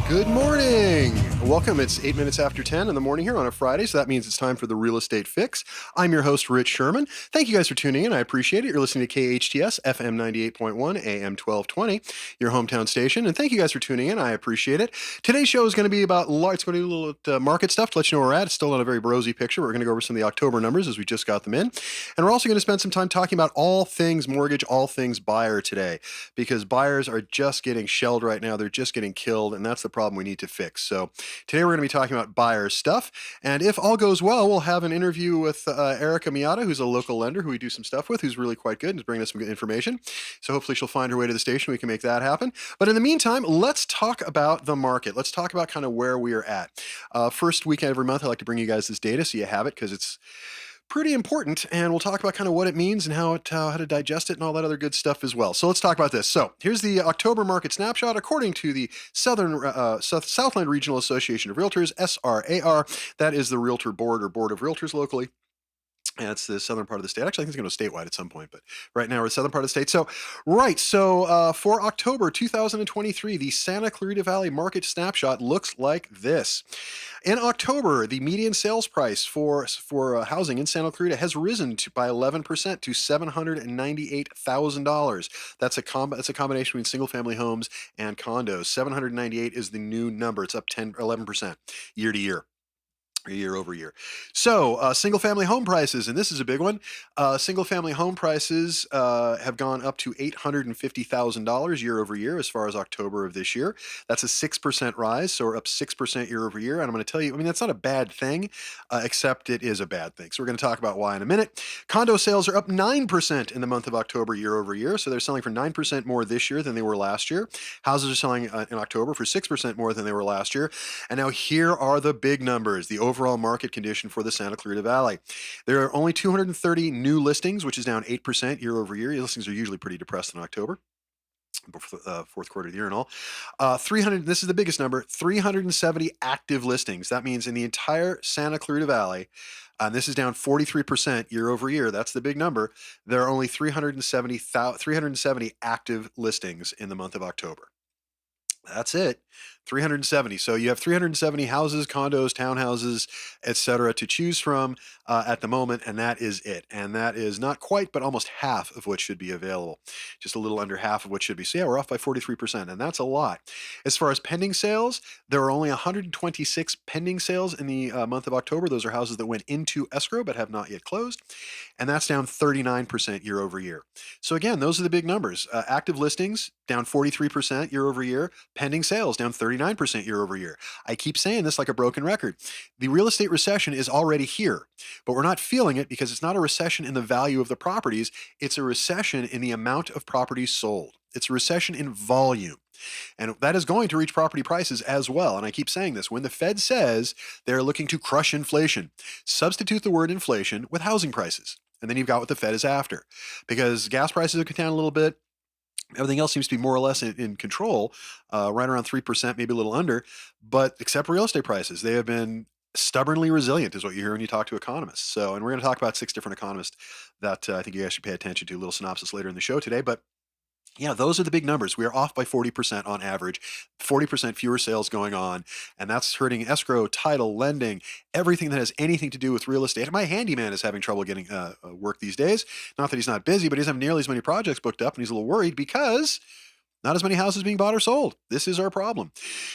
Good morning. Welcome. It's 8 minutes after 10 in the morning here on a Friday, so that means it's time for the Real Estate Fix. I'm your host, Rich Sherman. Thank you guys for tuning in. I appreciate it. You're listening to KHTS, FM 98.1, AM 1220, your hometown station. And thank you guys for tuning in. I appreciate it. Today's show is going to be about, it's going to be a little market stuff to let you know where we're at. It's still not a very rosy picture. We're going to go over some of the October numbers as we just got them in. And we're also going to spend some time talking about all things mortgage, all things buyer today, because buyers are just getting shelled right now. They're just getting killed, and that's the problem we need to fix. So today we're going to be talking about buyer stuff, and if all goes well, we'll have an interview with Erica Miata, who's a local lender who we do some stuff with, who's really quite good and is bringing us some good information. So hopefully she'll find her way to the station. We can make that happen. But in the meantime, let's talk about the market. Let's talk about kind of where we are at. First week every month, I like to bring you guys this data so you have it, because it's pretty important, and we'll talk about kind of what it means and how to digest it and all that other good stuff as well. So let's talk about this. So here's the October market snapshot according to the Southland Regional Association of Realtors, SRAR. That is the Realtor Board or Board of Realtors locally. And it's the southern part of the state. Actually, I think it's going to go statewide at some point, but right now we're the southern part of the state. So, for October 2023, the Santa Clarita Valley market snapshot looks like this. In October, the median sales price for housing in Santa Clarita has risen by 11% to $798,000. That's a combination between single-family homes and condos. 798 is the new number. It's up 11% year to year. Year over year. So single-family home prices, and this is a big one. Single-family home prices have gone up to $850,000 year over year as far as October of this year. That's a 6% rise, so we're up 6% year over year. And I'm going to tell you, I mean, that's not a bad thing, except it is a bad thing. So we're going to talk about why in a minute. Condo sales are up 9% in the month of October year over year. So they're selling for 9% more this year than they were last year. Houses are selling in October for 6% more than they were last year. And now here are the big numbers, the overall market condition for the Santa Clarita Valley. There are only 230 new listings, which is down 8% year over year. Listings are usually pretty depressed in October, fourth quarter of the year and all. 300, this is the biggest number, 370 active listings. That means in the entire Santa Clarita Valley, and this is down 43% year over year. That's the big number. There are only 370 active listings in the month of October. That's it. 370. So you have 370 houses, condos, townhouses, etc. to choose from at the moment, and that is it. And that is not quite, but almost half of what should be available. Just a little under half of what should be. So yeah, we're off by 43%, and that's a lot. As far as pending sales, there are only 126 pending sales in the month of October. Those are houses that went into escrow but have not yet closed, and that's down 39% year over year. So again, those are the big numbers. Active listings down 43% year over year. Pending sales down 39% year over year. I keep saying this like a broken record. The real estate recession is already here, but we're not feeling it because it's not a recession in the value of the properties. It's a recession in the amount of properties sold. It's a recession in volume. And that is going to reach property prices as well. And I keep saying this. When the Fed says they're looking to crush inflation, substitute the word inflation with housing prices. And then you've got what the Fed is after. Because gas prices have come down a little bit. Everything else seems to be more or less in control, right around 3%, maybe a little under, but except real estate prices. They have been stubbornly resilient is what you hear when you talk to economists. So, and we're going to talk about 6 different economists that I think you guys should pay attention to. A little synopsis later in the show today, but yeah, those are the big numbers. We are off by 40% on average, 40% fewer sales going on, and that's hurting escrow, title, lending, everything that has anything to do with real estate. And my handyman is having trouble getting work these days. Not that he's not busy, but he doesn't have nearly as many projects booked up, and he's a little worried because not as many houses being bought or sold. This is our problem.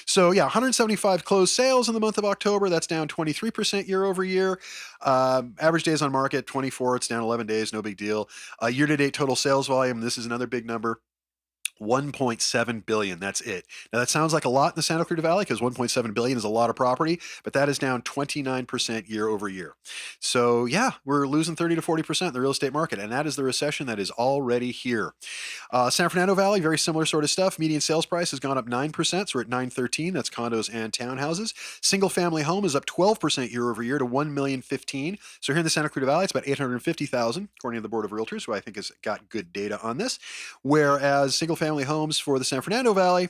So yeah, 175 closed sales in the month of October. That's down 23% year over year. Average days on market, 24. It's down 11 days. No big deal. Year-to-date total sales volume. This is another big number. 1.7 billion. That's it. Now that sounds like a lot in the Santa Clarita Valley because 1.7 billion is a lot of property, but that is down 29% year over year. So yeah, we're losing 30 to 40% in the real estate market, and that is the recession that is already here. San Fernando Valley, very similar sort of stuff. Median sales price has gone up 9%, so we're at 913. That's condos and townhouses. Single family home is up 12% year over year to 1,015,000. So here in the Santa Clarita Valley, it's about 850,000, according to the Board of Realtors, who I think has got good data on this. Whereas single family homes for the San Fernando Valley,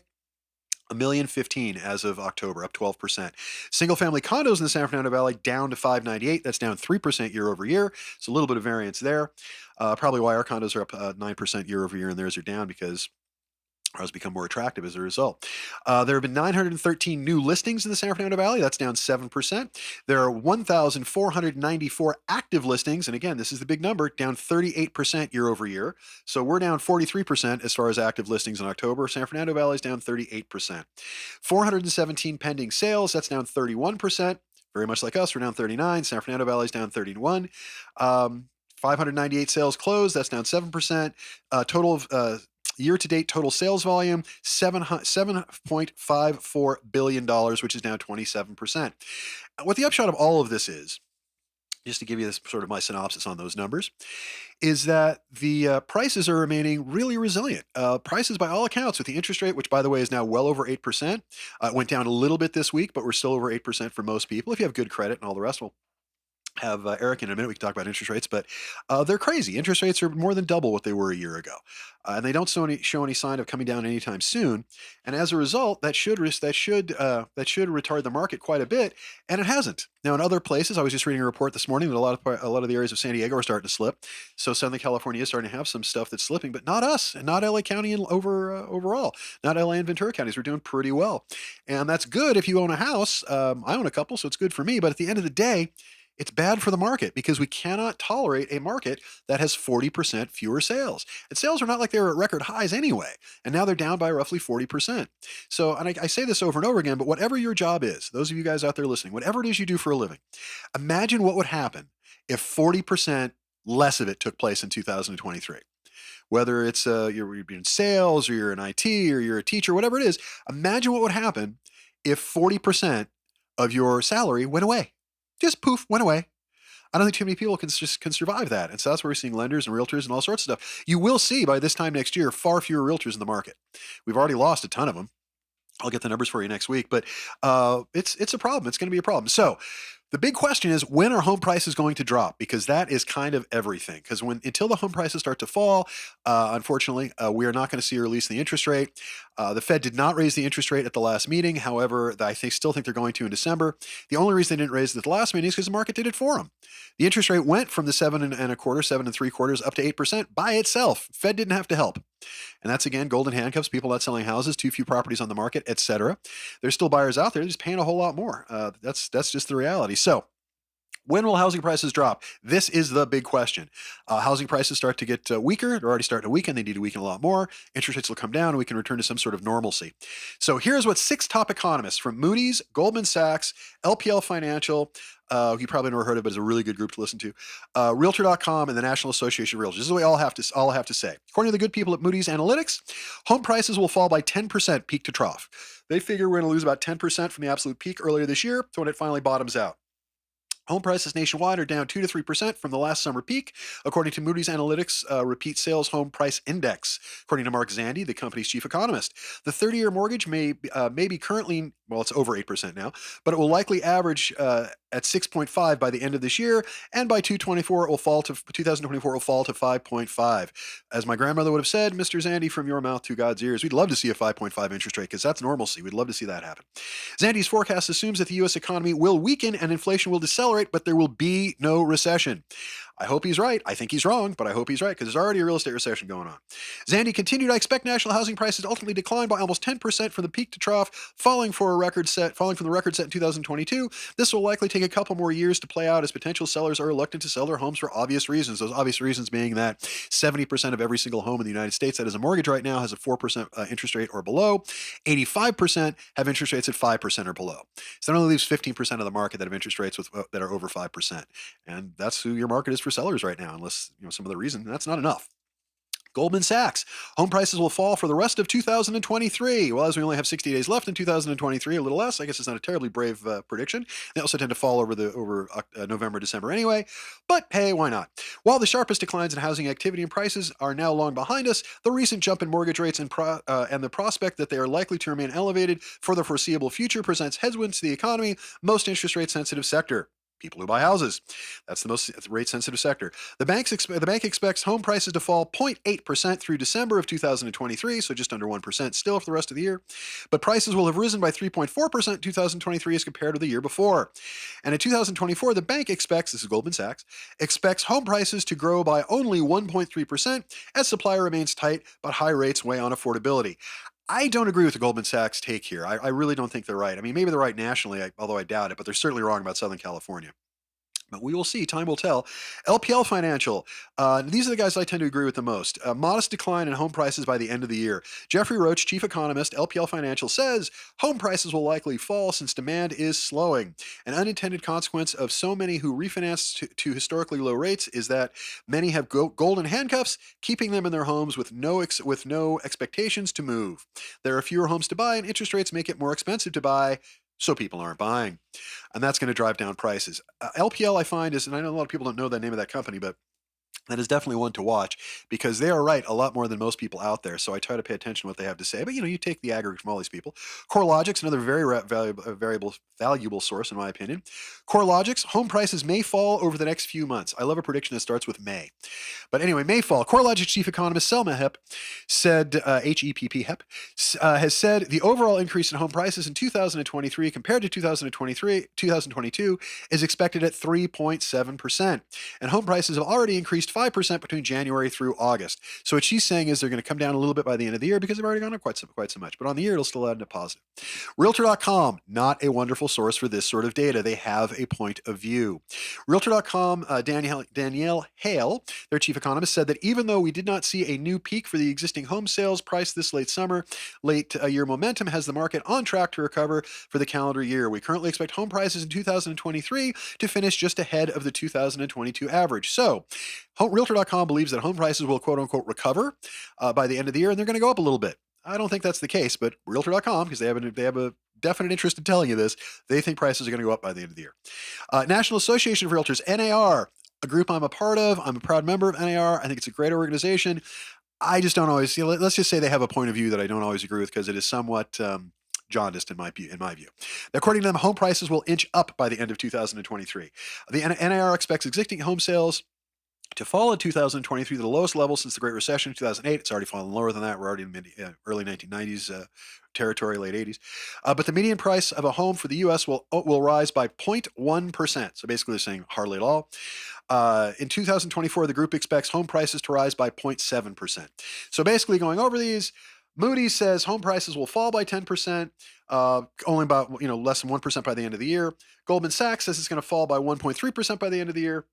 1,015,000 as of October, up 12%. Single family condos in the San Fernando Valley down to 598. That's down 3% year over year. It's a little bit of variance there. Probably why our condos are up 9% year over year and theirs are down, because or has become more attractive as a result. There have been 913 new listings in the San Fernando Valley. That's down 7%. There are 1,494 active listings. And again, this is the big number, down 38% year over year. So we're down 43% as far as active listings in October. San Fernando Valley is down 38%. 417 pending sales. That's down 31%. Very much like us, we're down 39. San Fernando Valley is down 31. 598 sales closed. That's down 7%. Total of year-to-date total sales volume, $7.54 billion, which is down 27%. What the upshot of all of this is, just to give you this sort of my synopsis on those numbers, is that the prices are remaining really resilient. Prices, by all accounts, with the interest rate, which, by the way, is now well over 8%, went down a little bit this week, but we're still over 8% for most people. If you have good credit and all the rest, we'll have Eric in a minute. We can talk about interest rates, but they're crazy. Interest rates are more than double what they were a year ago, and they don't show any sign of coming down anytime soon. And as a result, that should retard the market quite a bit, and it hasn't. Now, in other places, I was just reading a report this morning that a lot of the areas of San Diego are starting to slip. So Southern California is starting to have some stuff that's slipping, but not us, and not LA County overall. Not LA and Ventura counties. We're doing pretty well, and that's good if you own a house. I own a couple, so it's good for me. But at the end of the day, it's bad for the market because we cannot tolerate a market that has 40% fewer sales. And sales are not like they were at record highs anyway, and now they're down by roughly 40%. So, and I say this over and over again, but whatever your job is, those of you guys out there listening, whatever it is you do for a living, imagine what would happen if 40% less of it took place in 2023. Whether it's you're in sales or you're in IT or you're a teacher, whatever it is, imagine what would happen if 40% of your salary went away. Just poof, went away. I don't think too many people can survive that. And so that's where we're seeing lenders and realtors and all sorts of stuff. You will see by this time next year far fewer realtors in the market. We've already lost a ton of them. I'll get the numbers for you next week, but it's a problem. It's going to be a problem. So the big question is, when are home prices going to drop? Because that is kind of everything. Because until the home prices start to fall, unfortunately, we are not going to see a release in the interest rate. The Fed did not raise the interest rate at the last meeting. However, still think they're going to in December. The only reason they didn't raise it at the last meeting is because the market did it for them. The interest rate went from the 7.25%, up to 8% by itself. Fed didn't have to help. And that's, again, golden handcuffs, people not selling houses, too few properties on the market, etc. There's still buyers out there just paying a whole lot more. That's just the reality. So when will housing prices drop? This is the big question. Housing prices start to get weaker. They're already starting to weaken. They need to weaken a lot more. Interest rates will come down, and we can return to some sort of normalcy. So here's what 6 top economists from Moody's, Goldman Sachs, LPL Financial, you probably never heard of, but it's a really good group to listen to, Realtor.com, and the National Association of Realtors. This is what all I have to say. According to the good people at Moody's Analytics, home prices will fall by 10% peak to trough. They figure we're going to lose about 10% from the absolute peak earlier this year to when it finally bottoms out. Home prices nationwide are down 2 to 3% from the last summer peak, according to Moody's Analytics Repeat Sales Home Price Index, according to Mark Zandi, the company's chief economist. The 30-year mortgage may be currently, well, it's over 8% now, but it will likely average at 6.5 by the end of this year, and by 2024 it will fall to 5.5. As my grandmother would have said, Mr. Zandi, from your mouth to God's ears, we'd love to see a 5.5 interest rate because that's normalcy. We'd love to see that happen. Zandi's forecast assumes that the U.S. economy will weaken and inflation will decelerate, but there will be no recession. I hope he's right. I think he's wrong, but I hope he's right because there's already a real estate recession going on. Zandi continued, I expect national housing prices to ultimately decline by almost 10% from the peak to trough, falling from the record set in 2022. This will likely take a couple more years to play out as potential sellers are reluctant to sell their homes for obvious reasons. Those obvious reasons being that 70% of every single home in the United States that is a mortgage right now has a 4% interest rate or below. 85% have interest rates at 5% or below. So that only leaves 15% of the market that have interest rates that are over 5%. And that's who your market is for sellers right now, unless some other reason. That's not enough. Goldman Sachs, home prices will fall for the rest of 2023. Well, as we only have 60 days left in 2023, a little less. I guess it's not a terribly brave prediction. They also tend to fall over November, December anyway. But hey, why not? While the sharpest declines in housing activity and prices are now long behind us, the recent jump in mortgage rates and the prospect that they are likely to remain elevated for the foreseeable future presents headwinds to the economy, most interest rate sensitive sector. people who buy houses. That's the most rate-sensitive sector. The bank expects home prices to fall 0.8% through December of 2023, so just under 1% still for the rest of the year. But prices will have risen by 3.4% in 2023 as compared to the year before. And in 2024, the bank expects, this is Goldman Sachs, expects home prices to grow by only 1.3% as supply remains tight, but high rates weigh on affordability. I don't agree with the Goldman Sachs take here. I really don't think they're right. I mean, maybe they're right nationally, although I doubt it, but they're certainly wrong about Southern California. But we will see. Time will tell. LPL Financial. These are the guys I tend to agree with the most. A modest decline in home prices by the end of the year. Jeffrey Roach, chief economist, LPL Financial, says home prices will likely fall since demand is slowing. An unintended consequence of so many who refinance to historically low rates is that many have golden handcuffs, keeping them in their homes with no expectations to move. There are fewer homes to buy, and interest rates make it more expensive to buy, so people aren't buying. And that's going to drive down prices. LPL, I find, is, and I know a lot of people don't know the name of that company, but that is definitely one to watch because they are right a lot more than most people out there. So I try to pay attention to what they have to say. But you take the aggregate from all these people. CoreLogic's another very valuable source, in my opinion. CoreLogic's home prices may fall over the next few months. I love a prediction that starts with May. But anyway, may fall. CoreLogic chief economist Selma Hepp said, H-E-P-P, Hepp, has said the overall increase in home prices in 2023 compared to 2022 is expected at 3.7%. And home prices have already increased 5% between January through August. So what she's saying is they're going to come down a little bit by the end of the year because they've already gone up quite so much. But on the year, it'll still add a positive. Realtor.com, not a wonderful source for this sort of data. They have a point of view. Realtor.com, Danielle Hale, their chief economist, said that even though we did not see a new peak for the existing home sales price this late summer, late year momentum has the market on track to recover for the calendar year. We currently expect home prices in 2023 to finish just ahead of the 2022 average. So, Realtor.com believes that home prices will quote-unquote recover by the end of the year, and they're going to go up a little bit. I don't think that's the case, but Realtor.com, because they have a definite interest in telling you this, they think prices are going to go up by the end of the year. National Association of Realtors, NAR, a group I'm a part of. I'm a proud member of NAR. I think it's a great organization. I just don't always, let's just say they have a point of view that I don't always agree with because it is somewhat jaundiced in my view. According to them, home prices will inch up by the end of 2023. The NAR expects existing home sales to fall in 2023 to the lowest level since the Great Recession in 2008. It's already fallen lower than that. We're already in early 1990s territory, late 80s. But the median price of a home for the U.S. will rise by 0.1%. So basically they're saying hardly at all. In 2024, the group expects home prices to rise by 0.7%. So basically going over these, Moody's says home prices will fall by 10%, only about less than 1% by the end of the year. Goldman Sachs says it's going to fall by 1.3% by the end of the year,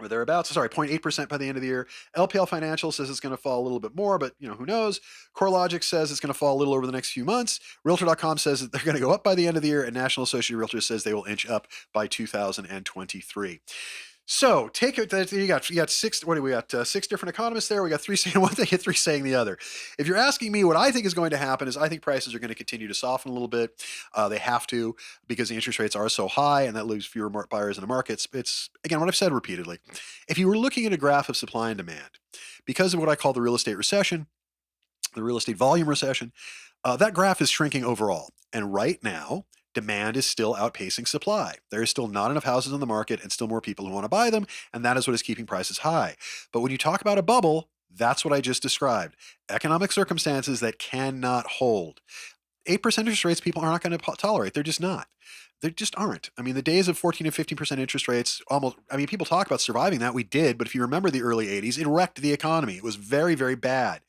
or thereabouts. Sorry, 0.8% by the end of the year. LPL Financial says it's going to fall a little bit more, but who knows? CoreLogic says it's going to fall a little over the next few months. Realtor.com says that they're going to go up by the end of the year, and National Association of Realtors says they will inch up by 2023. So take it that you got six. What do we got? Six different economists there. We got three saying one thing and three saying the other. If you're asking me what I think is going to happen, is I think prices are going to continue to soften a little bit. They have to because the interest rates are so high, and that leaves fewer buyers in the markets. It's again what I've said repeatedly. If you were looking at a graph of supply and demand, because of what I call the real estate recession, the real estate volume recession, that graph is shrinking overall. And right now, demand is still outpacing supply. There is still not enough houses on the market and still more people who want to buy them, and that is what is keeping prices high. But when you talk about a bubble, that's what I just described. Economic circumstances that cannot hold. 8% interest rates people are not going to tolerate. They're just not. They just aren't. I mean, the days of 14 and 15% interest rates, people talk about surviving that. We did, but if you remember the early 80s, it wrecked the economy. It was very, very bad.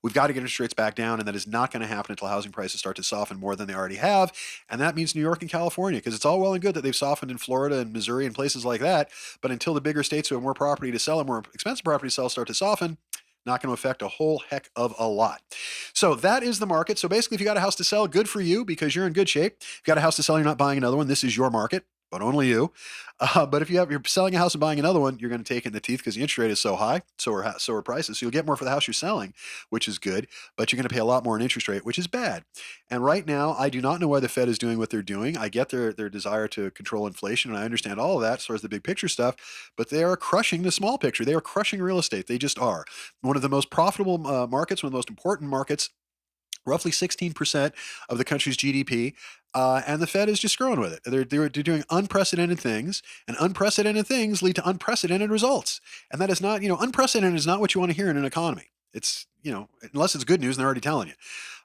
We've got to get interest rates back down, and that is not going to happen until housing prices start to soften more than they already have. And that means New York and California, because it's all well and good that they've softened in Florida and Missouri and places like that. But until the bigger states who have more property to sell and more expensive property to sell start to soften, not going to affect a whole heck of a lot. So that is the market. So basically, if you got a house to sell, good for you because you're in good shape. If you got a house to sell, you're not buying another one. This is your market, but only you. But if you're selling a house and buying another one, you're going to take it in the teeth because the interest rate is so high. So are prices. So you'll get more for the house you're selling, which is good. But you're going to pay a lot more in interest rate, which is bad. And right now, I do not know why the Fed is doing what they're doing. I get their desire to control inflation, and I understand all of that as far as the big picture stuff. But they are crushing the small picture. They are crushing real estate. They just are. One of the most profitable markets, one of the most important markets roughly 16% of the country's GDP. And the Fed is just screwing with it. They're doing unprecedented things, and unprecedented things lead to unprecedented results. And that is not, unprecedented is not what you want to hear in an economy. It's, unless it's good news, and they're already telling you.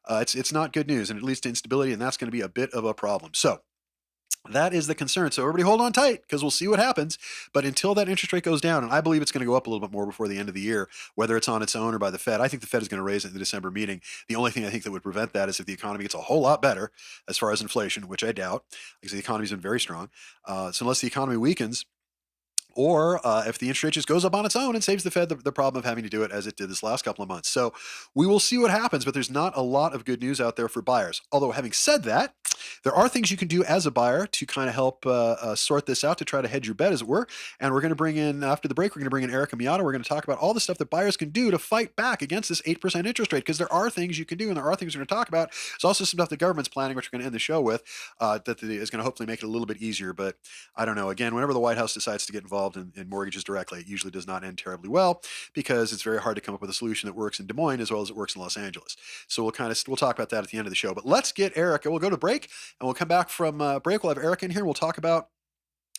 It's not good news, and it leads to instability, and that's going to be a bit of a problem. So that is the concern. So everybody hold on tight, because we'll see what happens. But until that interest rate goes down, and I believe it's going to go up a little bit more before the end of the year, whether it's on its own or by the Fed. I think the Fed is going to raise it in the December meeting. The only thing I think that would prevent that is if the economy gets a whole lot better as far as inflation, which I doubt, because the economy's been very strong. So unless the economy weakens, or if the interest rate just goes up on its own and saves the Fed the problem of having to do it as it did this last couple of months. So we will see what happens, but there's not a lot of good news out there for buyers. Although having said that, there are things you can do as a buyer to kind of help sort this out, to try to hedge your bet, as it were. And we're going to bring in, after the break, we're going to bring in Erica Miata. We're going to talk about all the stuff that buyers can do to fight back against this 8% interest rate, because there are things you can do, and there are things we're going to talk about. There's also some stuff the government's planning, which we're going to end the show with, that is going to hopefully make it a little bit easier. But I don't know. Again, whenever the White House decides to get involved in mortgages directly, it usually does not end terribly well, because it's very hard to come up with a solution that works in Des Moines as well as it works in Los Angeles. So we'll talk about that at the end of the show. But let's get Erica. We'll go to break, and we'll come back from break. We'll have Erica in here. We'll talk about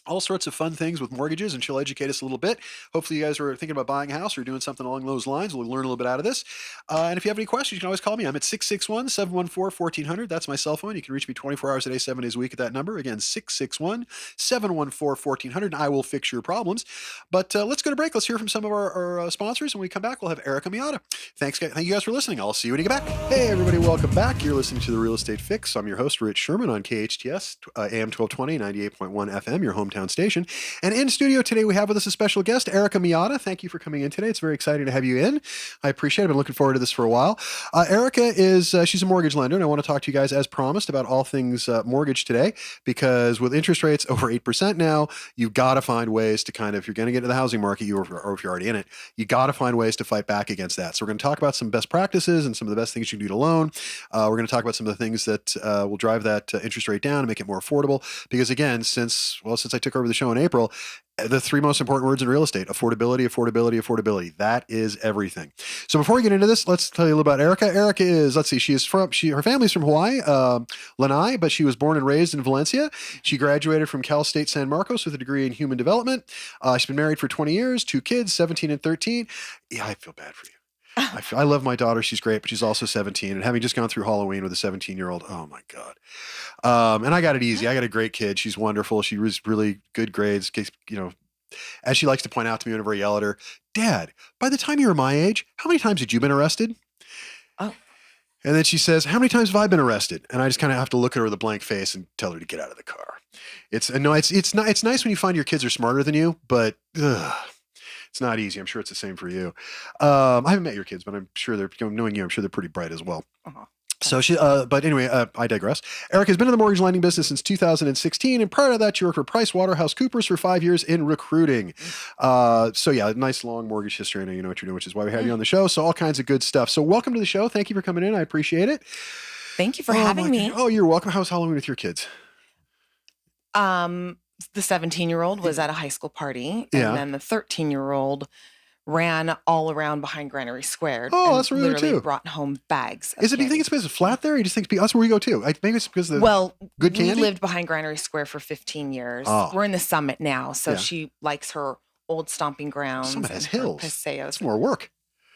all sorts of fun things with mortgages, and she'll educate us a little bit. Hopefully you guys are thinking about buying a house or doing something along those lines. We'll learn a little bit out of this. And if you have any questions, you can always call me. I'm at 661-714-1400. That's my cell phone. You can reach me 24 hours a day, 7 days a week at that number. Again, 661-714-1400, and I will fix your problems. But let's go to break. Let's hear from some of our sponsors. When we come back, we'll have Erica Miata. Thank you guys for listening. I'll see you when you get back. Hey, everybody. Welcome back. You're listening to The Real Estate Fix. I'm your host, Rich Sherman, on KHTS, AM 1220, 98.1 FM, your hometown station. And in studio today, we have with us a special guest, Erica Miata. Thank you for coming in today. It's very exciting to have you in. I appreciate it. I've been looking forward to this for a while. Erica is, she's a mortgage lender, and I want to talk to you guys, as promised, about all things mortgage today, because with interest rates over 8% now, you've got to find ways to kind of, if you're going to get into the housing market, or if you're already in it, you got to find ways to fight back against that. So we're going to talk about some best practices and some of the best things you can do to loan. We're going to talk about some of the things that will drive that interest rate down and make it more affordable. Because again, since I took over the show in April, the three most important words in real estate: affordability, affordability, affordability. That is everything. So before we get into this, let's tell you a little about Erica. Erica is, her family's from Hawaii, Lanai, but she was born and raised in Valencia. She graduated from Cal State San Marcos with a degree in human development. She's been married for 20 years, 2 kids, 17 and 13. Yeah, I feel bad for you. I love my daughter. She's great, but she's also 17. And having just gone through Halloween with a 17-year-old, oh my God. And I got it easy. I got a great kid. She's wonderful. She was really good grades. As she likes to point out to me whenever I yell at her, Dad, by the time you were my age, how many times had you been arrested? Oh. And then she says, how many times have I been arrested? And I just kind of have to look at her with a blank face and tell her to get out of the car. It's nice when you find your kids are smarter than you, but it's not easy. I'm sure it's the same for you. I haven't met your kids, but I'm sure knowing you, I'm sure they're pretty bright as well. Uh-huh. So but anyway, I digress. Erica's been in the mortgage lending business since 2016, and prior to that, she worked for PricewaterhouseCoopers for 5 years in recruiting. So yeah, nice long mortgage history. I know you know what you're doing, which is why we have you on the show. So all kinds of good stuff. So welcome to the show. Thank you for coming in. I appreciate it. Thank you for having me. Oh, you're welcome. How was Halloween with your kids? The 17-year-old was at a high school party, and then the 13-year-old ran all around behind Granary Square. Oh, that's where we literally too. Brought home bags. Do you think it's because it's flat there? Or you just think that's where we go too? Maybe it's because of the good candy? We lived behind Granary Square for 15 years. Oh. We're in the Summit now, so she likes her old stomping grounds. Summit has hills. Paseos. It's more work.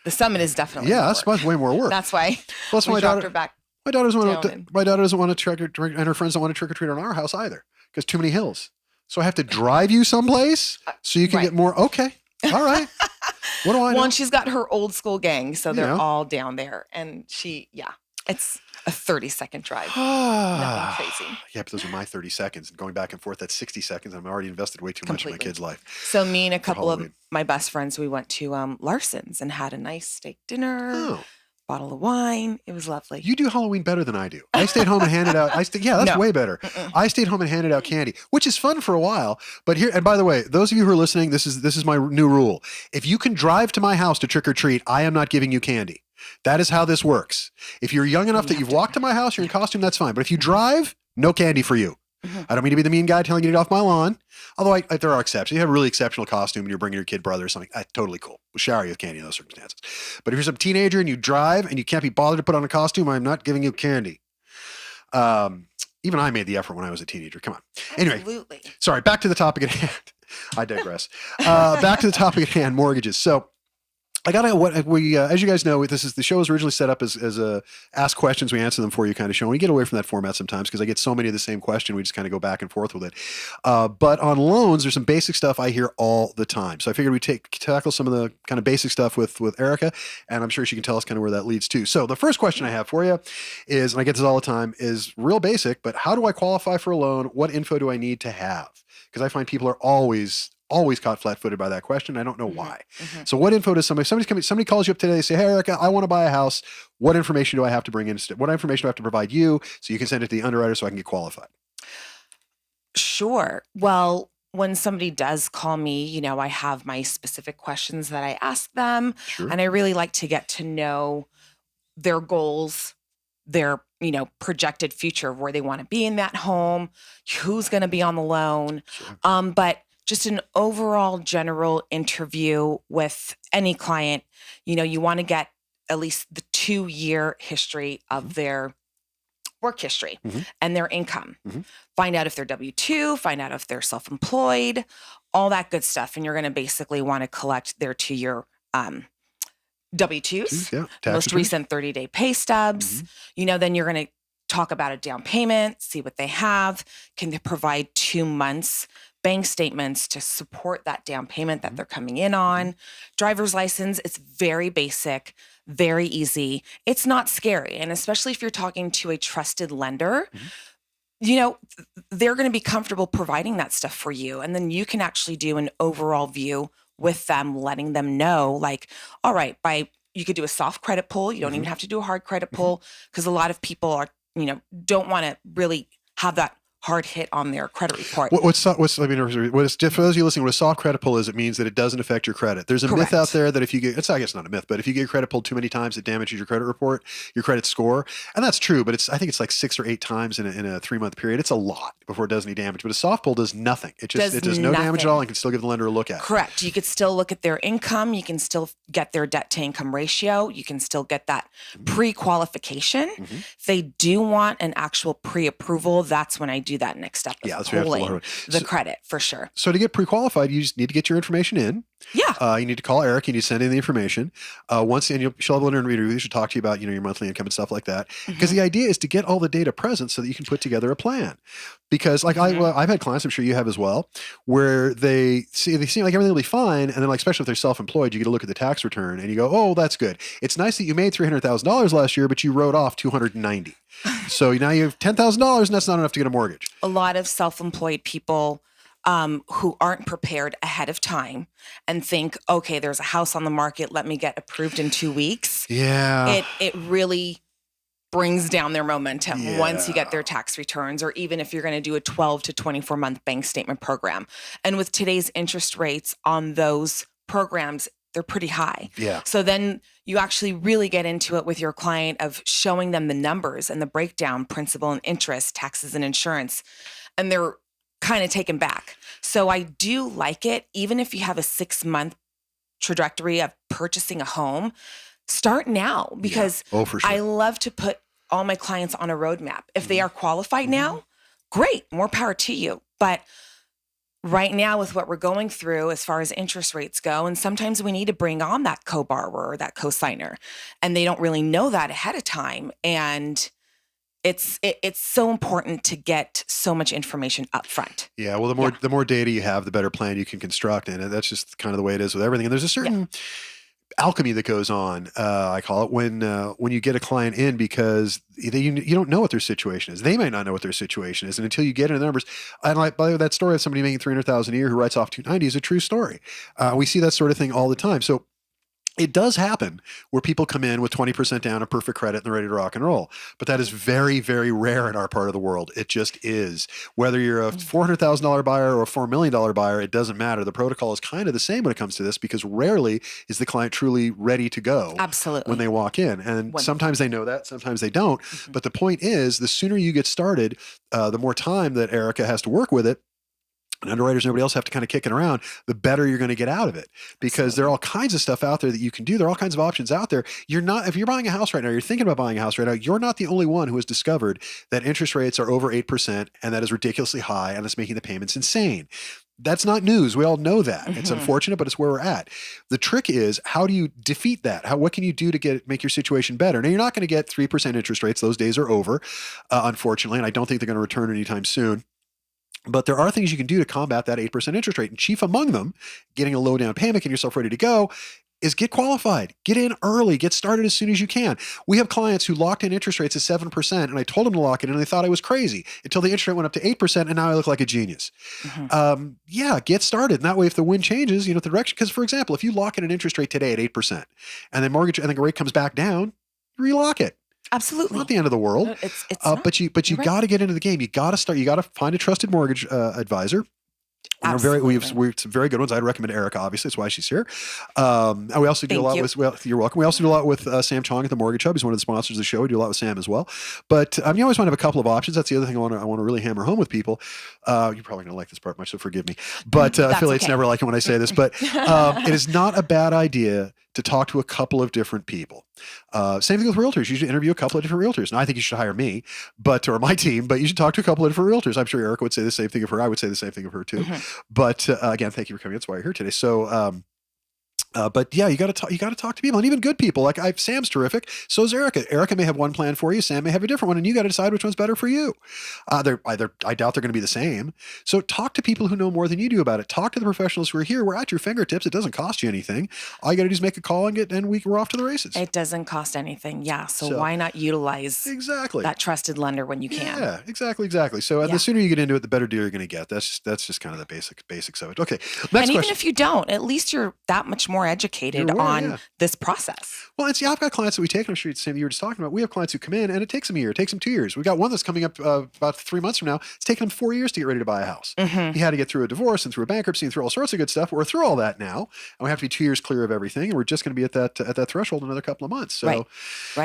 The Summit is definitely that's way more work. That's why we dropped her back. My daughter doesn't want to trick or treat, and her friends don't want to trick or treat on our house either, because too many hills. So I have to drive you someplace so you can get more. Okay. All right. What do I know? Well, and she's got her old school gang, so they're all down there. And it's a 30-second drive. Nothing crazy. Yeah, but those are my 30 seconds. And going back and forth, that's 60 seconds. I'm already invested way too much in my kid's life. So me and a couple of my best friends, we went to Larson's and had a nice steak dinner. Bottle of wine. It was lovely. You do Halloween better than I do. I stayed home and handed out. That's way better. I stayed home and handed out candy, which is fun for a while. But here, and by the way, those of you who are listening, this is my new rule. If you can drive to my house to trick or treat, I am not giving you candy. That is how this works. If you're young enough that you've walked to my house, you're in costume, that's fine. But if you drive, no candy for you. I don't mean to be the mean guy telling you to get off my lawn. Although there are exceptions. You have a really exceptional costume and you're bringing your kid brother or something. Totally cool. We'll shower you with candy in those circumstances. But if you're some teenager and you drive and you can't be bothered to put on a costume, I'm not giving you candy. Even I made the effort when I was a teenager. Come on. Anyway, sorry, back to the topic at hand. I digress. Back to the topic at hand, mortgages. So I got as you guys know, the show was originally set up as a ask questions, we answer them for you kind of show. And we get away from that format sometimes because I get so many of the same question, we just kind of go back and forth with it. But on loans, there's some basic stuff I hear all the time. So I figured we'd tackle some of the kind of basic stuff with Erica, and I'm sure she can tell us kind of where that leads to. So the first question I have for you is, and I get this all the time, is real basic, but how do I qualify for a loan? What info do I need to have? Because I find people are always caught flat-footed by that question. I don't know why. So what info does somebody calls you up today, they say, hey, Erica, I want to buy a house. What information do I have to bring in? What information do I have to provide you so you can send it to the underwriter so I can get qualified? Sure. Well, when somebody does call me, I have my specific questions that I ask them. Sure. And I really like to get to know their goals, their projected future of where they want to be in that home, who's going to be on the loan. Sure. But just an overall general interview with any client, you want to get at least the 2-year history of their work history and their income. Find out if they're W-2, find out if they're self-employed, all that good stuff. And you're going to basically want to collect their 2-year W-2s, most recent 30-day pay stubs. Then you're going to talk about a down payment, see what they have. Can they provide 2 months bank statements to support that down payment that they're coming in on? Driver's license, it's very basic, very easy. It's not scary. And especially if you're talking to a trusted lender, they're going to be comfortable providing that stuff for you. And then you can actually do an overall view with them, letting them know, like, all right, you could do a soft credit pull. You don't even have to do a hard credit pull, because a lot of people are, don't want to really have that hard hit on their credit report. For those of you listening, what a soft credit pull is, it means that it doesn't affect your credit. There's a myth out there that if you get, it's I guess not a myth, but if you get credit pulled too many times, it damages your credit report, your credit score. And that's true, but I think it's like 6 or 8 times in a 3-month period. It's a lot before it does any damage. But a soft pull does nothing. It does no damage at all and can still give the lender a look at. Correct. You could still look at their income. You can still get their debt to income ratio. You can still get that pre-qualification. If they do want an actual pre-approval, that's when I do that next step. That's pulling the credit for sure. So to get pre-qualified, you just need to get your information in. Yeah. You need to call Eric. You need to send in the information. She'll have an interview. She'll talk to you about your monthly income and stuff like that. Because the idea is to get all the data present so that you can put together a plan. Because I've had clients, I'm sure you have as well, where they seem like everything will be fine, and then especially if they're self-employed, you get to look at the tax return and you go, oh, that's good. It's nice that you made $300,000 last year, but you wrote off $290,000. So now you have $10,000, and that's not enough to get a mortgage. A lot of self-employed people who aren't prepared ahead of time and think, okay, there's a house on the market, let me get approved in 2 weeks. Yeah. It really brings down their momentum once you get their tax returns, or even if you're going to do a 12 to 24 month bank statement program. And with today's interest rates on those programs, they're pretty high. Yeah. So then you actually really get into it with your client of showing them the numbers and the breakdown, principal and interest, taxes and insurance, and they're kind of taken back. So I do like it, even if you have a 6-month trajectory of purchasing a home, start now, because for sure. I love to put all my clients on a roadmap. If they are qualified now, great, more power to you. But right now, with what we're going through as far as interest rates go, and sometimes we need to bring on that co-borrower or that co-signer, and they don't really know that ahead of time. And it's so important to get so much information up front. Yeah, well, the more data you have, the better plan you can construct, and that's just kind of the way it is with everything. And there's a certain alchemy that goes on, I call it, when you get a client in, because you don't know what their situation is. They might not know what their situation is, and until you get into the numbers. And by the way, that story of somebody making $300,000 a year who writes off $290 is a true story. We see that sort of thing all the time. So It does happen where people come in with 20% down, a perfect credit, and they're ready to rock and roll. But that is very, very rare in our part of the world. It just is. Whether you're a $400,000 buyer or a $4 million buyer, it doesn't matter. The protocol is kind of the same when it comes to this, because rarely is the client truly ready to go Absolutely. when they walk in. And sometimes they know that, sometimes they don't. But the point is, the sooner you get started, the more time that Erica has to work with it, and underwriters and everybody else have to kind of kick it around, the better you're going to get out of it, because there are all kinds of stuff out there that you can do. There are all kinds of options out there. If you're buying a house right now, you're thinking about buying a house right now, you're not the only one who has discovered that interest rates are over 8% and that is ridiculously high and it's making the payments insane. That's not news. We all know that. It's unfortunate, but it's where we're at. The trick is, how do you defeat that? What can you do to make your situation better? Now, you're not going to get 3% interest rates. Those days are over, unfortunately, and I don't think they're going to return anytime soon. But there are things you can do to combat that 8% interest rate. And chief among them, getting a low down payment, getting yourself ready to go, is get qualified. Get in early. Get started as soon as you can. We have clients who locked in interest rates at 7%, and I told them to lock it in, and they thought I was crazy until the interest rate went up to 8%, and now I look like a genius. Get started. And that way, if the wind changes, the direction. Because, for example, if you lock in an interest rate today at 8%, and then the rate comes back down, relock it. Absolutely. It's not the end of the world. It's but you got to get into the game. You got to start. You got to find a trusted mortgage advisor. We have some very good ones. I'd recommend Erica, obviously. That's why she's here. And we also do a lot with, you're welcome. We also do a lot with Sam Chong at the Mortgage Hub. He's one of the sponsors of the show. We do a lot with Sam as well. But you always want to have a couple of options. That's the other thing I want to really hammer home with people. You're probably going to like this part much, so forgive me. But affiliates never like it when I say this. But it is not a bad idea to talk to a couple of different people. Same thing with realtors. You should interview a couple of different realtors. Now, I think you should hire me, or my team, but you should talk to a couple of different realtors. I'm sure Erica would say the same thing of her. I would say the same thing of her too. But again, thank you for coming. That's why you're here today. So, but yeah, you got to talk to people, and even good people. Like Sam's terrific. So is Erica. Erica may have one plan for you. Sam may have a different one, and you got to decide which one's better for you. I doubt they're going to be the same. So talk to people who know more than you do about it. Talk to the professionals who are here. We're at your fingertips. It doesn't cost you anything. All you got to do is make a call and we're off to the races. It doesn't cost anything. Yeah. So why not utilize that trusted lender when you can? Yeah, exactly. So the sooner you get into it, the better deal you're going to get. That's just kind of the basics of it. Okay. Next question. Even if you don't, at least you're that much more educated on this process. Well, and see, I've got clients that we take, and I'm sure it's the same you were just talking about. We have clients who come in, and it takes them a year. It takes them 2 years. We've got one that's coming up about 3 months from now. It's taken him 4 years to get ready to buy a house. He had to get through a divorce and through a bankruptcy and through all sorts of good stuff. We're through all that now, and we have to be 2 years clear of everything, and we're just going to be at that threshold in another couple of months. So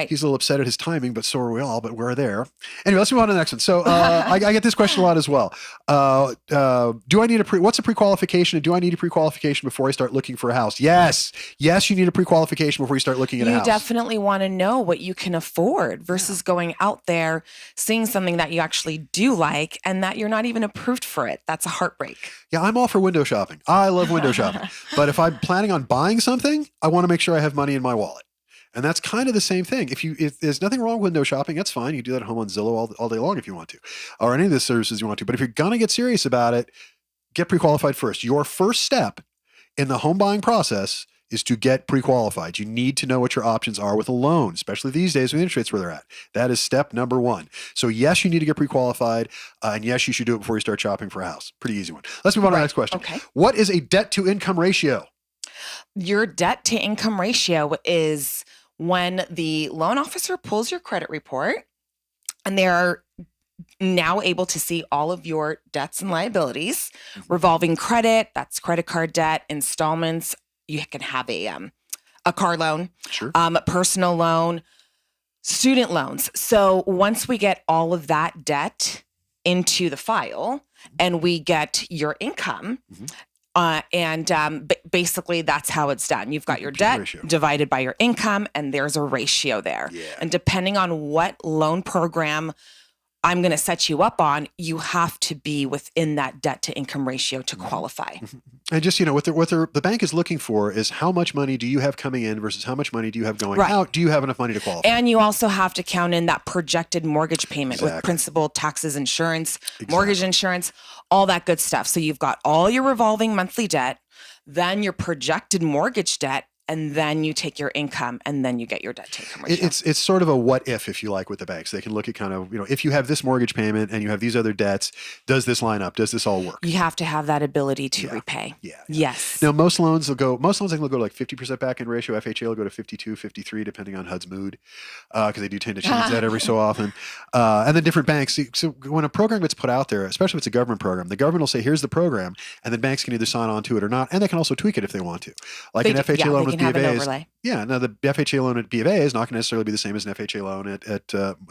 he's a little upset at his timing, but so are we all, but we're there. Anyway, let's move on to the next one. So I get this question a lot as well. Do I need what's a pre-qualification, and do I need a pre-qualification before I start looking for a house? Yes, you need a pre-qualification before you start looking at a house. You definitely want to know what you can afford versus going out there, seeing something that you actually do like and that you're not even approved for it. That's a heartbreak. Yeah, I'm all for window shopping. I love window shopping. But if I'm planning on buying something, I want to make sure I have money in my wallet. And that's kind of the same thing. If there's nothing wrong with window shopping, that's fine. You do that at home on Zillow all day long if you want to, or any of the services you want to. But if you're going to get serious about it, get pre-qualified first. Your first step in the home buying process is to get pre-qualified. You need to know what your options are with a loan, especially these days with interest rates where they're at. That is step number one. So yes, you need to get pre-qualified, and yes, you should do it before you start shopping for a house. Pretty easy one. Let's move on to the next question. Okay. What is a debt-to-income ratio? Your debt-to-income ratio is when the loan officer pulls your credit report and they're now able to see all of your debts and liabilities, revolving credit, that's credit card debt, installments. You can have a car loan, personal loan, student loans. So once we get all of that debt into the file and we get your income, basically that's how it's done. You've got your debt divided by your income, and there's a ratio there. Yeah. And depending on what loan program I'm going to set you up on, you have to be within that debt to income ratio to qualify. And just, what the bank is looking for is how much money do you have coming in versus how much money do you have going out? Do you have enough money to qualify? And you also have to count in that projected mortgage payment with principal, taxes, insurance, mortgage insurance, all that good stuff. So you've got all your revolving monthly debt, then your projected mortgage debt, and then you take your income, and then you get your debt to income ratio. It's sort of a what if you like, with the banks. They can look at kind of, if you have this mortgage payment and you have these other debts, does this line up? Does this all work? You have to have that ability to repay. Yeah. Yes. Now, most loans I think will go to like 50% back end ratio. FHA will go to 52, 53, depending on HUD's mood, because they do tend to change that every so often. And then different banks. So when a program gets put out there, especially if it's a government program, the government will say, here's the program, and then banks can either sign on to it or not, and they can also tweak it if they want to. Like an FHA loan with B of A. Yeah, now the FHA loan at B of A is not going to necessarily be the same as an FHA loan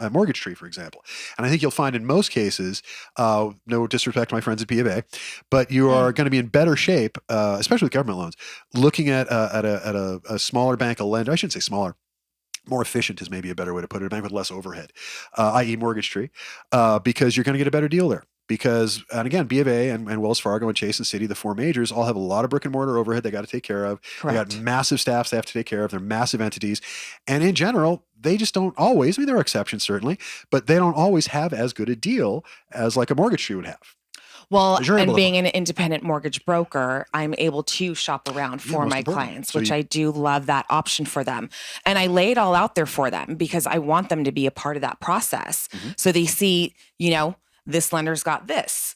at Mortgage Tree, for example. And I think you'll find in most cases, no disrespect to my friends at B of A, but you are going to be in better shape, especially with government loans, looking at a smaller bank, a lender. I shouldn't say smaller. More efficient is maybe a better way to put it. A bank with less overhead, i.e. Mortgage Tree, because you're going to get a better deal there. Because, and again, B of A and Wells Fargo and Chase and Citi, the four majors, all have a lot of brick and mortar overhead they got to take care of. Correct. They got massive staffs they have to take care of. They're massive entities. And in general, they just don't always, I mean, there are exceptions certainly, but they don't always have as good a deal as like a Mortgage Tree would have. Well, and being an independent mortgage broker, I'm able to shop around for my clients, which I do love that option for them. And I lay it all out there for them because I want them to be a part of that process. So they see, this lender's got this,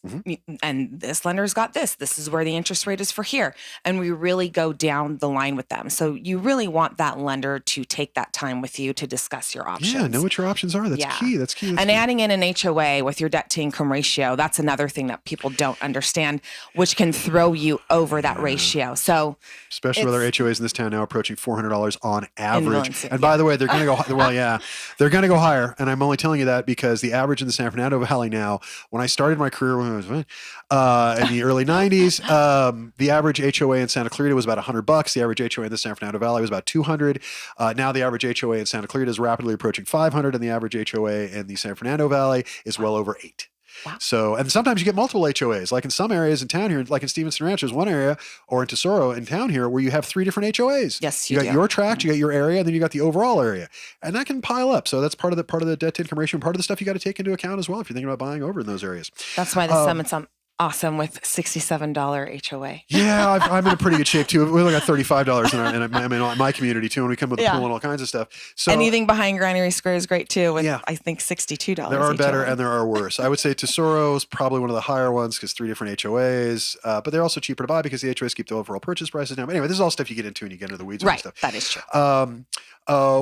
and this lender's got this. This is where the interest rate is for here. And we really go down the line with them. So you really want that lender to take that time with you to discuss your options. Yeah, know what your options are. That's key. That's key. And adding in an HOA with your debt to income ratio, that's another thing that people don't understand, which can throw you over that ratio. So especially with our HOAs in this town now approaching $400 on average. And by the way, they're going to go, they're going to go higher. And I'm only telling you that because the average in the San Fernando Valley now, when I started my career when I was in the early 90s, the average HOA in Santa Clarita was about $100. The average HOA in the San Fernando Valley was about $200. Now the average HOA in Santa Clarita is rapidly approaching $500, and the average HOA in the San Fernando Valley is well over $8. Wow. So, and sometimes you get multiple HOAs, like in some areas in town here, like in Stevenson Ranch, there's one area, or in Tesoro in town here, where you have 3 different HOAs. Yes, you got your tract, you got your area, and then you got the overall area, and that can pile up. So that's part of the debt to income ratio, and part of the stuff you got to take into account as well if you're thinking about buying over in those areas. That's why the summit's awesome with $67 HOA. Yeah, I'm in a pretty good shape too. We only got $35 in my community too, and we come with a pool and all kinds of stuff. So anything behind Granary Square is great too. With I think $62. There are better and there are worse. I would say Tesoro is probably one of the higher ones because 3 different HOAs, but they're also cheaper to buy because the HOAs keep the overall purchase prices down. But anyway, this is all stuff you get into when you get into the weeds. Right, and stuff. that is true.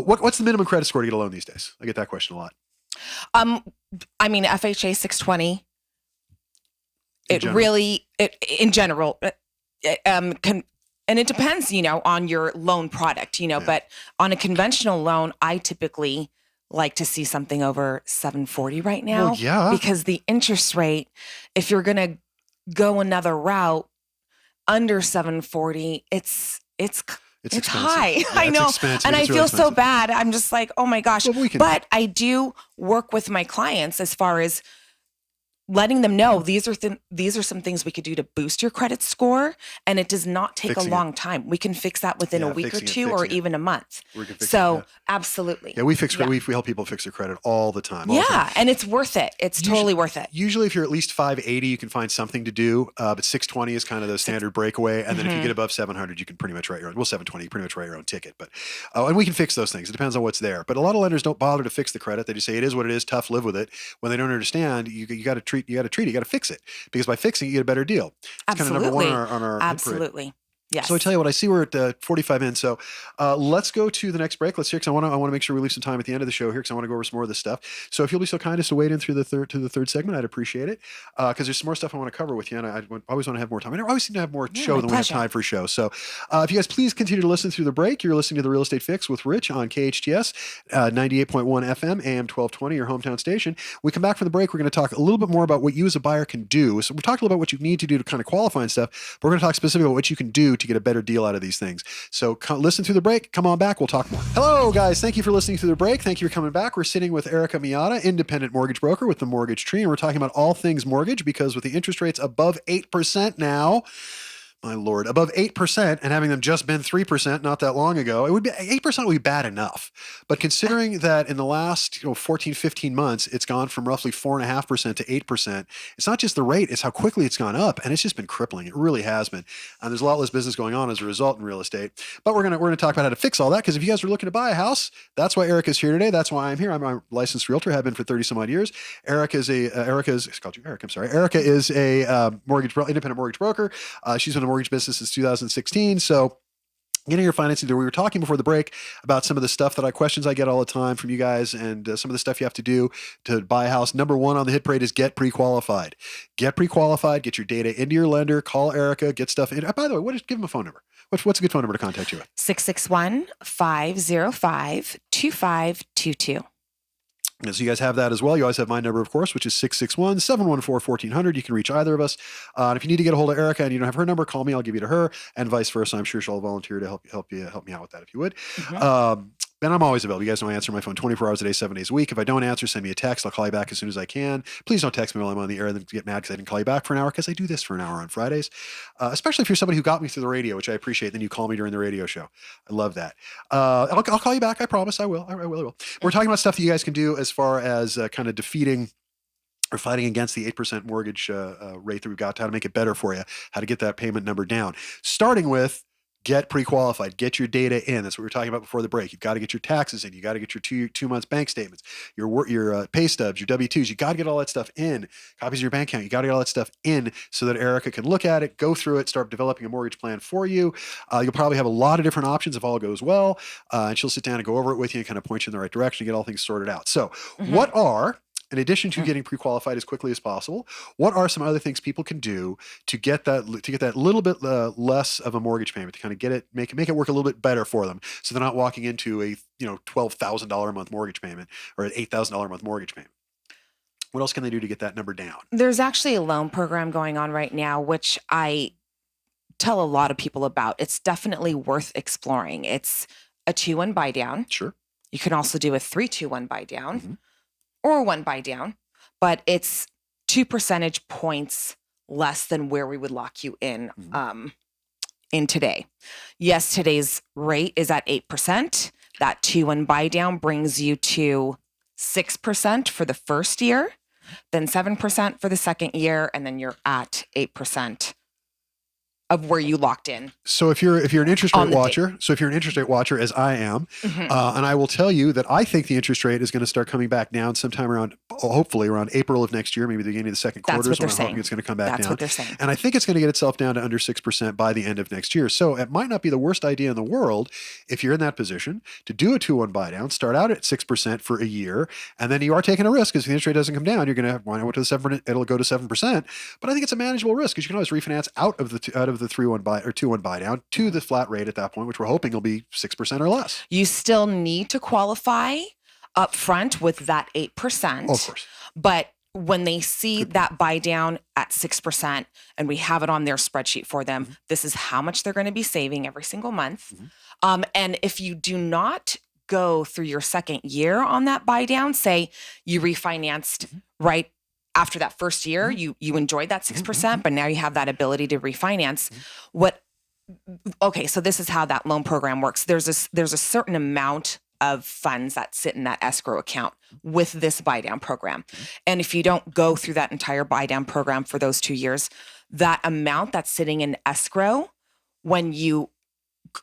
What's the minimum credit score to get a loan these days? I get that question a lot. I mean, FHA 620. In general, and it depends, on your loan product, but on a conventional loan, I typically like to see something over 740 right now. Because the interest rate, if you're going to go another route under 740, it's high. Yeah, I know. And I feel so bad. I'm just like, oh my gosh. But I do work with my clients as far as letting them know these are some things we could do to boost your credit score, and it does not take a long time. We can fix that within a week or two, or even a month. So absolutely. Yeah, we help people fix their credit all the time. And it's worth it. It's totally worth it. Usually, if you're at least 580, you can find something to do. But 620 is kind of the standard breakaway, and then if you get above 700, you can pretty much write your own. Well, 720, you pretty much write your own ticket. But and we can fix those things. It depends on what's there. But a lot of lenders don't bother to fix the credit. They just say it is what it is. Tough, live with it. When they don't understand, you got to treat. You got to fix it, because by fixing it, you get a better deal. It's absolutely. kind of number one on our absolutely. Yes. So I tell you what, I see we're at 45 in. So let's go to the next break. Let's hear, because I want to make sure we leave some time at the end of the show here, because I want to go over some more of this stuff. So if you'll be so kind as to wait in through the third segment, I'd appreciate it, because there's some more stuff I want to cover with you, and I always want to have more time. I always seem to have more show than we have time for show. So if you guys please continue to listen through the break. You're listening to The Real Estate Fix with Rich on KHTS 98.1 FM, AM 1220, your hometown station. When we come back from the break, we're going to talk a little bit more about what you as a buyer can do. So we've talked a little about what you need to do to kind of qualify and stuff, but we're going to talk specifically about what you can do to get a better deal out of these things. So listen through the break. Come on back. We'll talk more. Hello, guys. Thank you for listening through the break. Thank you for coming back. We're sitting with Erica Miata, independent mortgage broker with the Mortgage Tree, and we're talking about all things mortgage, because with the interest rates above 8% now, My Lord, above 8% and having them just been 3% not that long ago, it would be 8% would be bad enough. But considering that in the last 14, 15 months, it's gone from roughly 4.5% to 8%, it's not just the rate, it's how quickly it's gone up. And it's just been crippling. It really has been. And there's a lot less business going on as a result in real estate. But we're gonna talk about how to fix all that, because if you guys are looking to buy a house, that's why Erica's here today. That's why I'm here. I'm a licensed realtor, have been for 30 some odd years. Erica is a independent mortgage broker. She's been in the mortgage business since 2016. So getting your financing, we were talking before the break about some of the stuff questions I get all the time from you guys, and some of the stuff you have to do to buy a house. Number one on the hit parade is get pre-qualified. Get pre-qualified, get your data into your lender, call Erica, get stuff in. By the way, give them a phone number. What's a good phone number to contact you with? 661-505-2522. And so you guys have that as well. You always have my number, of course, which is 661-714-1400. You can reach either of us. And if you need to get a hold of Erica and you don't have her number, call me. I'll give you to her, and vice versa. I'm sure she'll volunteer to help me out with that if you would. Mm-hmm. And I'm always available. You guys know I answer my phone 24 hours a day, 7 days a week. If I don't answer, send me a text. I'll call you back as soon as I can. Please don't text me while I'm on the air and then get mad because I didn't call you back for an hour, because I do this for an hour on Fridays. Especially if you're somebody who got me through the radio, which I appreciate. Then you call me during the radio show. I love that. I'll call you back. I promise. I will. We're talking about stuff that you guys can do as far as kind of defeating or fighting against the 8% mortgage rate that we've got, how to make it better for you, how to get that payment number down. Starting with get pre-qualified, get your data in. That's what we were talking about before the break. You've got to get your taxes in. You got to get your two months bank statements, your pay stubs, your W-2s. You got to get all that stuff in. Copies of your bank account. You got to get all that stuff in so that Erica can look at it, go through it, start developing a mortgage plan for you. You'll probably have a lot of different options if all goes well. And she'll sit down and go over it with you and kind of point you in the right direction and get all things sorted out. So what are, in addition to getting pre-qualified as quickly as possible, what are some other things people can do to get that little bit less of a mortgage payment, to kind of make it work a little bit better for them, so they're not walking into a $12,000 a month mortgage payment or an $8,000 a month mortgage payment? What else can they do to get that number down? There's actually a loan program going on right now, which I tell a lot of people about. It's definitely worth exploring. It's a 2-1 buy down. Sure. You can also do a 3-2-1 buy down. Mm-hmm. Or 1 buy down, but it's 2 percentage points less than where we would lock you in today. Yes, today's rate is at 8%. That 2-1 buy down brings you to 6% for the first year, then 7% for the second year, and then you're at 8% of where you locked in. So if you're an interest rate watcher, as I am, and I will tell you that I think the interest rate is going to start coming back down sometime hopefully around April of next year, maybe the beginning of the second quarter is when I'm hoping it's going to come back down. That's what they're saying. And I think it's going to get itself down to under 6% by the end of next year. So it might not be the worst idea in the world, if you're in that position, to do a 2-1 buy down, start out at 6% for a year, and then you are taking a risk, because if the interest rate doesn't come down, you're going to wind up to 7%. It'll go to 7%. But I think it's a manageable risk, because you can always refinance out of the 3-1 buy or 2-1 buy down to the flat rate at that point, which we're hoping will be 6% or less. You still need to qualify up front with that 8%. Of course. But when they see that buy down at 6%, and we have it on their spreadsheet for them, this is how much they're going to be saving every single month. And if you do not go through your second year on that buy down, say you refinanced right after that first year, you enjoyed that 6%, but now you have that ability to refinance. So this is how that loan program works. There's a certain amount of funds that sit in that escrow account with this buy down program. And if you don't go through that entire buy down program for those 2 years, that amount that's sitting in escrow, when you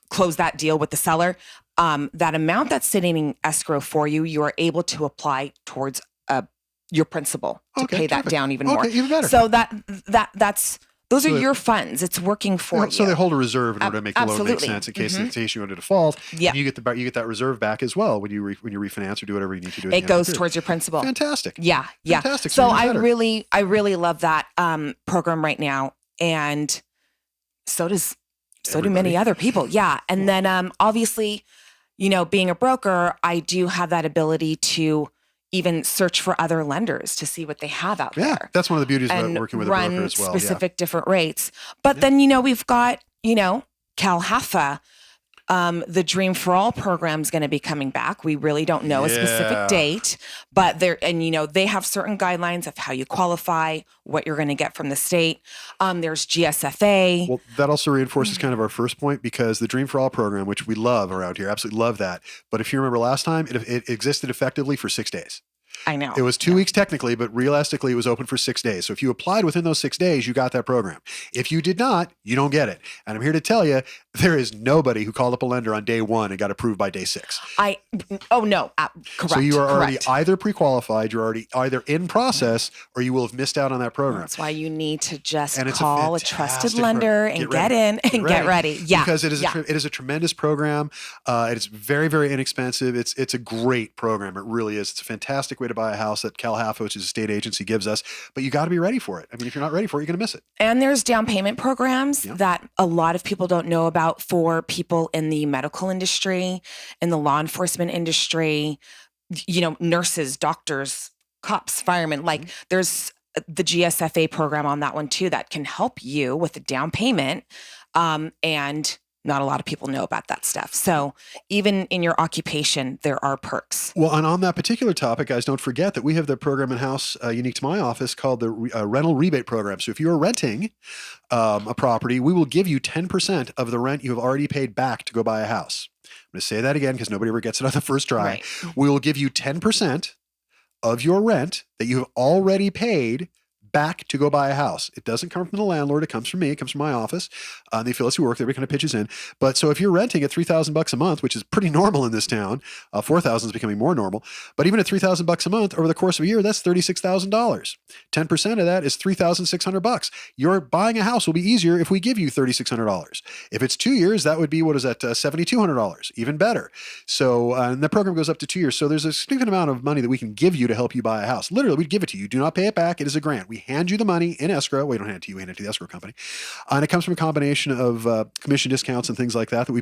close that deal with the seller, that amount that's sitting in escrow for you, you are able to apply towards your principal to pay that down even more. Even better. So those are your funds. It's working for you. So they hold a reserve in order to make the loan make sense in case you go into default. Yeah. You get that reserve back as well when you refinance or do whatever you need to do. It goes towards your principal. Fantastic. Yeah. Fantastic. So I really love that program right now, and so do many other people. Yeah. And then obviously, being a broker, I do have that ability to even search for other lenders to see what they have out there. Yeah, that's one of the beauties about working with a broker as well. Specific different rates. But then, we've got, Cal Haffa The Dream for All program is going to be coming back. We really don't know a specific date, but they have certain guidelines of how you qualify, what you're going to get from the state. There's GSFA. Well, that also reinforces kind of our first point, because the Dream for All program, which we love around here, absolutely love that. But if you remember last time, it existed effectively for 6 days. I know. It was 2 weeks technically, but realistically it was open for 6 days. So if you applied within those 6 days, you got that program. If you did not, you don't get it. And I'm here to tell you, there is nobody who called up a lender on day 1 and got approved by day 6. Correct. So you are already either pre-qualified, you're already either in process, or you will have missed out on that program. That's why you need to just call a trusted lender and get in and get ready. Yeah. Because it is a tremendous program. It's very, very inexpensive. It's a great program. It really is. It's a fantastic way to buy a house that CalHFA, which is a state agency, gives us. But you got to be ready for it. I mean, if you're not ready for it, you're going to miss it. And there's down payment programs that a lot of people don't know about for people in the medical industry, in the law enforcement industry, nurses, doctors, cops, firemen. Like there's the GSFA program on that one too that can help you with the down payment. And not a lot of people know about that stuff. So even in your occupation, there are perks. Well, and on that particular topic, guys, don't forget that we have the program in-house unique to my office called the rental rebate program. So if you're renting a property, we will give you 10% of the rent you have already paid back to go buy a house. I'm going to say that again because nobody ever gets it on the first try. Right. We will give you 10% of your rent that you have already paid back to go buy a house. It doesn't come from the landlord. It comes from me. It comes from my office. The affiliates who work there, everybody kind of pitches in. But so if you're renting at $3,000 a month, which is pretty normal in this town, $4,000 is becoming more normal. But even at $3,000 a month over the course of a year, that's $36,000. 10% of that is $3,600. Your buying a house will be easier if we give you $3,600. If it's 2 years, that would be, what is that, $7,200, even better. So and the program goes up to 2 years. So there's a significant amount of money that we can give you to help you buy a house. Literally, we'd give it to you. Do not pay it back. It is a grant. We hand you the money in escrow. We don't hand it to you. We hand it to the escrow company. And it comes from a combination of commission discounts and things like that we